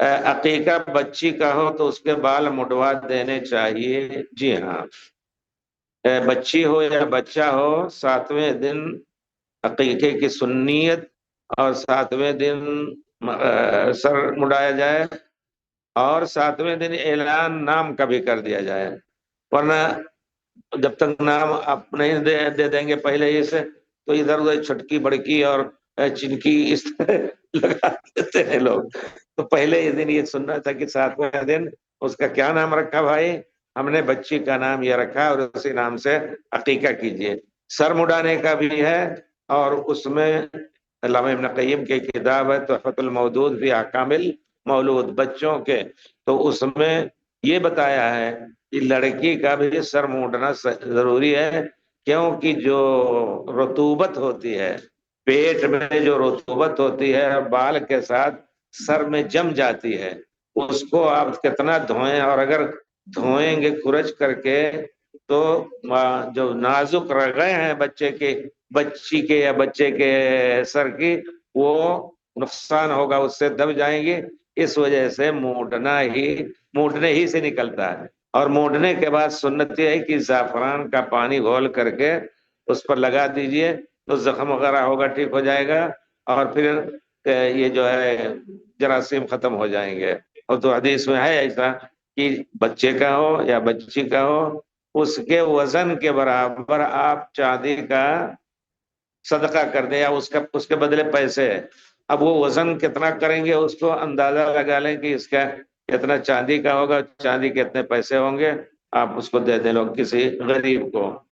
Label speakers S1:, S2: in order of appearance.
S1: عقیقہ بچی کا ہو تو اس کے بال مڈوا دینے چاہیے، جی ہاں۔ بچی ہو یا بچہ ہو، 7ویں دن عقیقے کی سنیت، اور 7ویں دن سر مڈایا جائے، اور 7ویں دن اعلان نام کا بھی کر دیا جائے، ورنہ جب تک نام آپ نہیں دے دیں گے پہلے ہی سے، تو ادھر ادھر چھٹکی بڑکی اور چنکی اس طرح لگا دیتے ہیں لوگ۔ تو پہلے ہی دن یہ سننا تھا کہ 7واں دن اس کا کیا نام رکھا بھائی؟ ہم نے بچی کا نام یہ رکھا اور اسی نام سے عقیقہ کیجئے۔ سر مڈانے کا بھی ہے، اور اس میں علامہ ابن قیم کی کتاب ہے تحفۃ المودود فی احکام المولود، بچوں کے، تو اس میں یہ بتایا ہے کہ لڑکی کا بھی سر مونڈنا ضروری ہے، کیونکہ جو رطوبت ہوتی ہے پیٹ میں، جو رطوبت ہوتی ہے بال کے ساتھ سر میں جم جاتی ہے، اس کو آپ کتنا دھوئیں، اور اگر دھوئیں گے کھرچ کر کے تو جو نازک رگیں ہیں بچی کے یا بچے کے سر کی، وہ نقصان ہوگا، اس سے دب جائیں گے۔ اس وجہ سے مونڈنے ہی سے نکلتا ہے، اور مونڈنے کے بعد سنت یہ ہے کہ زعفران کا پانی گھول کر کے اس پر لگا دیجئے، تو زخم وغیرہ ہوگا ٹھیک ہو جائے گا، اور پھر یہ جو ہے جراثیم ختم ہو جائیں گے۔ اور تو حدیث میں ہے ایسا کہ بچے کا ہو یا بچی کا ہو، اس کے وزن کے برابر آپ چاندی کا صدقہ کر دیں، یا اس کے بدلے پیسے ہے۔ اب وہ وزن کتنا کریں گے اس کو اندازہ لگا لیں کہ اس کا کتنا چاندی کا ہوگا، چاندی کے اتنے پیسے ہوں گے، آپ اس کو دے دیں لوگ کسی غریب کو۔